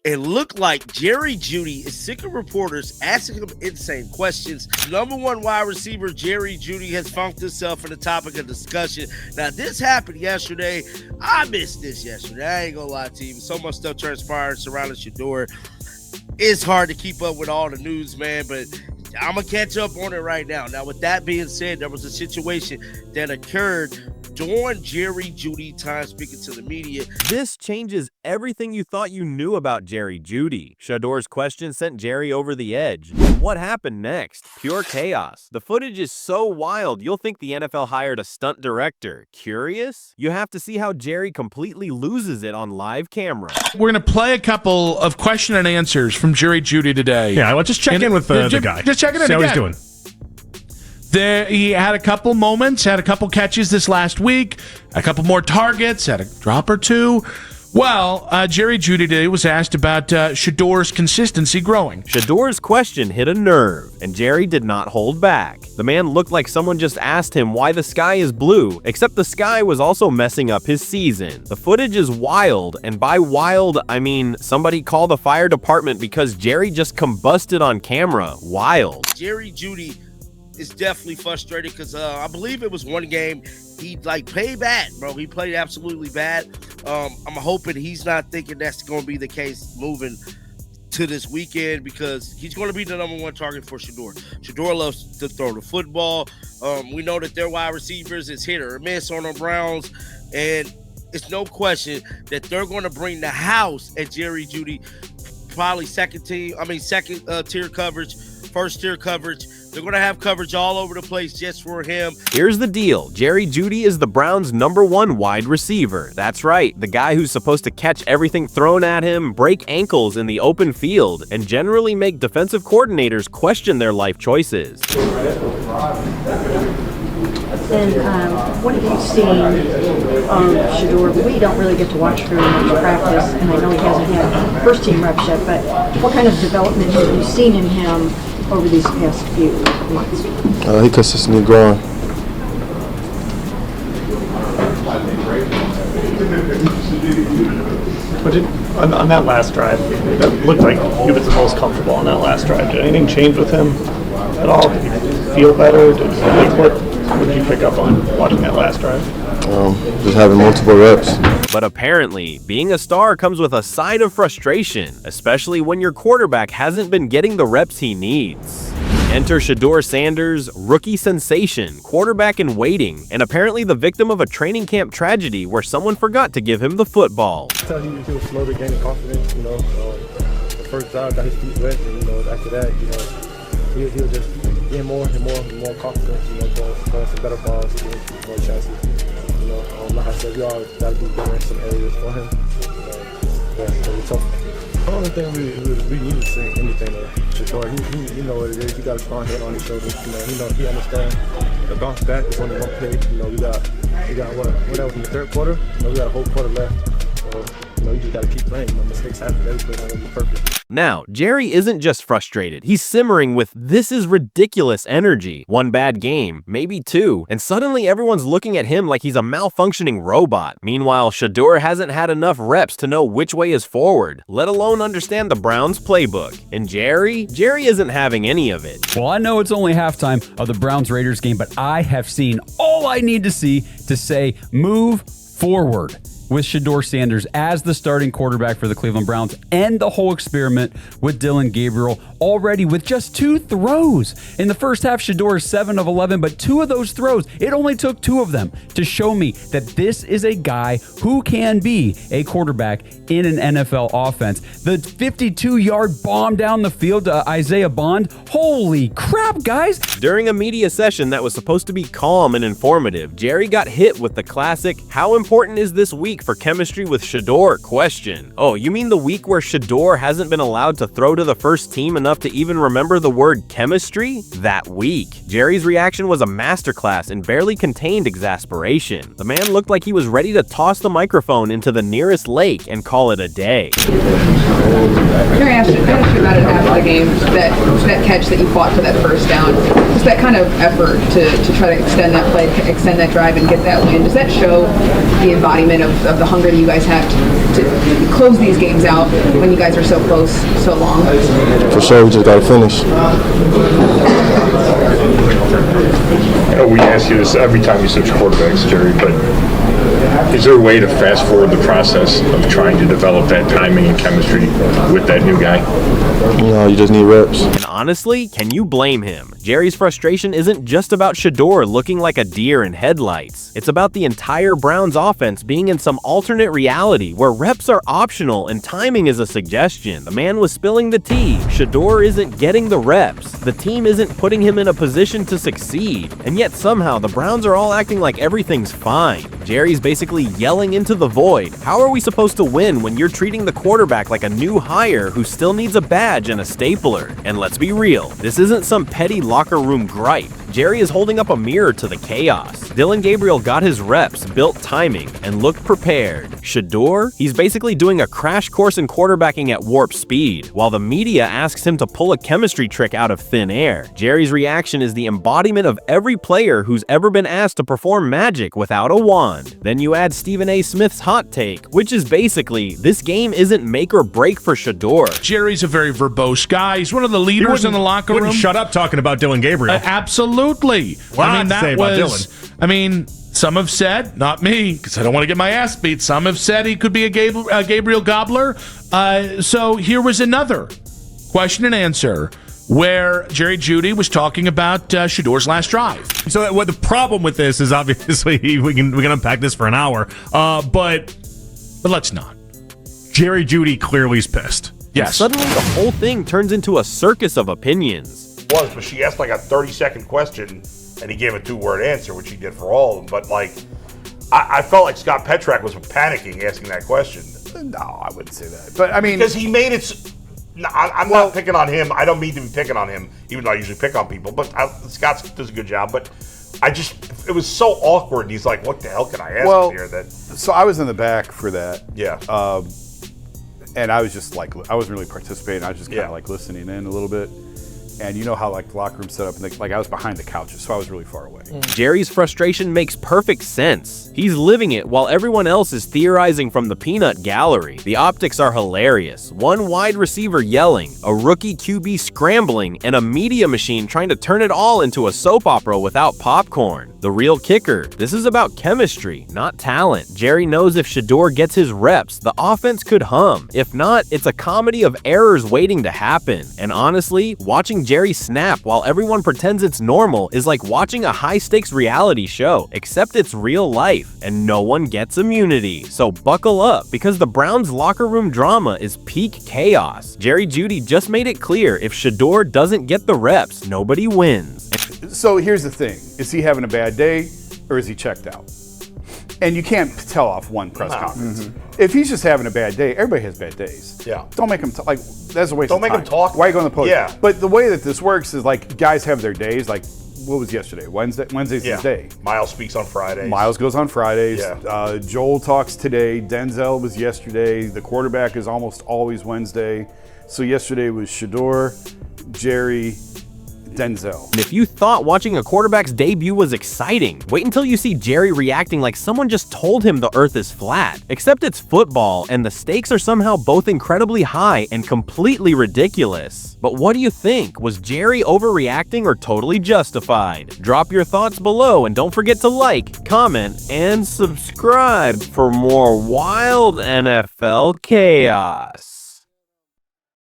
It looked like Jerry Jeudy is sick of reporters asking him insane questions. Number one wide receiver Jerry Jeudy has found himself in the topic of discussion. Now, this happened yesterday. I missed this yesterday. I ain't gonna lie to you. So much stuff transpired surrounding Shedeur. It's hard to keep up with all the news, man, but I'm gonna catch up on it right now. Now, with that being said, there was a situation that occurred during Jerry Jeudy time speaking to the media. This changes everything you thought you knew about Jerry Jeudy. Shedeur's question sent Jerry over the edge. What happened next? Pure chaos. The footage is so wild, you'll think the NFL hired a stunt director. Curious? You have to see how Jerry completely loses it on live camera. We're going to play a couple of question and answers from Jerry Jeudy today. Yeah, let's just check in with the guy. Just check it in. See how he's doing. He had a couple moments, had a couple catches this last week, a couple more targets, had a drop or two. Well, Jerry Jeudy today was asked about Shedeur's consistency growing. Shedeur's question hit a nerve, and Jerry did not hold back. The man looked like someone just asked him why the sky is blue, except the sky was also messing up his season. The footage is wild, and by wild, I mean somebody call the fire department because Jerry just combusted on camera. Wild. Jerry Jeudy is definitely frustrated because I believe it was one game he played bad, bro. He played absolutely bad. I'm hoping he's not thinking that's going to be the case moving to this weekend because he's going to be the number one target for Shedeur. Shedeur loves to throw the football. We know that their wide receivers is hit or miss on the Browns, and it's no question that they're going to bring the house at Jerry Jeudy, probably second tier coverage, first tier coverage. They're going to have coverage all over the place just for him. Here's the deal. Jerry Jeudy is the Browns' #1 wide receiver. That's right, the guy who's supposed to catch everything thrown at him, break ankles in the open field, and generally make defensive coordinators question their life choices. And what have you seen of Shedeur? We don't really get to watch very much practice, and I know he hasn't had first-team reps yet, but what kind of development have you seen in him over these past few months? He consistently growing. But on that last drive, that looked like he was the most comfortable on that last drive. Did anything change with him at all? Did he feel better? What did you pick up on watching that last drive? Just having multiple reps. But apparently, being a star comes with a side of frustration, especially when your quarterback hasn't been getting the reps he needs. Enter Shedeur Sanders, rookie sensation, quarterback in waiting, and apparently the victim of a training camp tragedy where someone forgot to give him the football. Tell you he was slow to gain confidence, the first drive got his feet wet, and after that, he was just getting more and more confident, throwing some better balls, more chances. Like I said, we all got to be better in some areas for him. It's tough. The only thing we need to say anything to Shedeur. He know what it is. He got a strong head on his shoulders. He understands the bounce back is only one play. We got what else in the third quarter? We got a whole quarter left. So, you just got to keep playing. Mistakes happen. Every play not going to be perfect. Now, Jerry isn't just frustrated. He's simmering with "this is ridiculous" energy. One bad game, maybe two, and suddenly everyone's looking at him like he's a malfunctioning robot. Meanwhile, Shedeur hasn't had enough reps to know which way is forward, let alone understand the Browns playbook. And Jerry isn't having any of it. Well, I know it's only halftime of the Browns-Raiders game, but I have seen all I need to see to say move forward with Shedeur Sanders as the starting quarterback for the Cleveland Browns, and the whole experiment with Dylan Gabriel already with just 2 throws. In the first half, Shedeur is 7 of 11, but 2 of those throws, it only took 2 of them to show me that this is a guy who can be a quarterback in an NFL offense. The 52-yard bomb down the field to Isaiah Bond, holy crap, guys. During a media session that was supposed to be calm and informative, Jerry got hit with the classic, "How important is this week for chemistry with Shedeur?" question. Oh, you mean the week where Shedeur hasn't been allowed to throw to the first team enough to even remember the word chemistry? That week. Jerry's reaction was a masterclass and barely contained exasperation. The man looked like he was ready to toss the microphone into the nearest lake and call it a day. I asked you about it after the game, that catch that you fought for that first down. Just that kind of effort to try to extend that play, extend that drive, and get that win. Does that show the embodiment of the hunger that you guys have to close these games out when you guys are so close, so long? For sure, we just got to finish. I know we ask you this every time you switch quarterbacks, Jerry, but is there a way to fast forward the process of trying to develop that timing and chemistry with that new guy? No, you just need reps. And honestly, can you blame him? Jerry's frustration isn't just about Shedeur looking like a deer in headlights. It's about the entire Browns offense being in some alternate reality where reps are optional and timing is a suggestion. The man was spilling the tea. Shedeur isn't getting the reps. The team isn't putting him in a position to succeed. And yet somehow the Browns are all acting like everything's fine. Jerry's basically yelling into the void. How are we supposed to win when you're treating the quarterback like a new hire who still needs a badge and a stapler? And let's be real, this isn't some petty locker room gripe. Jerry is holding up a mirror to the chaos. Dylan Gabriel got his reps, built timing, and looked prepared. Shedeur? He's basically doing a crash course in quarterbacking at warp speed, while the media asks him to pull a chemistry trick out of thin air. Jerry's reaction is the embodiment of every player who's ever been asked to perform magic without a wand. Then you add Stephen A. Smith's hot take, which is basically, this game isn't make or break for Shedeur. Jerry's a very verbose guy. He's one of the leaders in the locker room. Wouldn't shut up talking about Dylan Gabriel. Absolutely. Lot to say about Dylan. Some have said, not me, because I don't want to get my ass beat. Some have said he could be a Gabriel gobbler. So here was another question and answer where Jerry Jeudy was talking about Shedeur's last drive. So what the problem with this is, obviously we can unpack this for an hour, but let's not. Jerry Jeudy clearly is pissed. Yes. Suddenly the whole thing turns into a circus of opinions. But she asked like a 30-second question, and he gave a 2-word answer, which he did for all of them. But like, I felt like Scott Petrak was panicking asking that question. No, I wouldn't say that. But I mean, because he made it. I'm not picking on him. I don't mean to be picking on him, even though I usually pick on people. But Scott does a good job. But it was so awkward. He's like, "What the hell can I ask here?" So I was in the back for that. Yeah. And I was just like, I wasn't really participating. I was just kind of like listening in a little bit. And you know how like the locker room set up, and I was behind the couches, so I was really far away. Jerry's frustration makes perfect sense. He's living it while everyone else is theorizing from the peanut gallery. The optics are hilarious. One wide receiver yelling, a rookie QB scrambling, and a media machine trying to turn it all into a soap opera without popcorn. The real kicker, this is about chemistry, not talent. Jerry knows if Shedeur gets his reps, the offense could hum. If not, it's a comedy of errors waiting to happen. And honestly, watching Jerry snap while everyone pretends it's normal is like watching a high-stakes reality show, except it's real life, and no one gets immunity. So buckle up, because the Browns' locker room drama is peak chaos. Jerry Jeudy just made it clear if Shedeur doesn't get the reps, nobody wins. So here's the thing. Is he having a bad day, or is he checked out? And you can't tell off one press conference. If he's just having a bad day, everybody has bad days. Yeah. Don't make him that's a waste of time. Don't make him talk. Why go on the podium? Yeah. But the way that this works is like guys have their days. Like, what was yesterday? Wednesday's his day. Miles speaks on Fridays. Miles goes on Fridays. Yeah. Joel talks today. Denzel was yesterday. The quarterback is almost always Wednesday. So yesterday was Shedeur, Jerry, Denzel. And if you thought watching a quarterback's debut was exciting, wait until you see Jerry reacting like someone just told him the earth is flat. Except it's football, and the stakes are somehow both incredibly high and completely ridiculous. But what do you think? Was Jerry overreacting or totally justified? Drop your thoughts below, and don't forget to like, comment, and subscribe for more wild NFL chaos.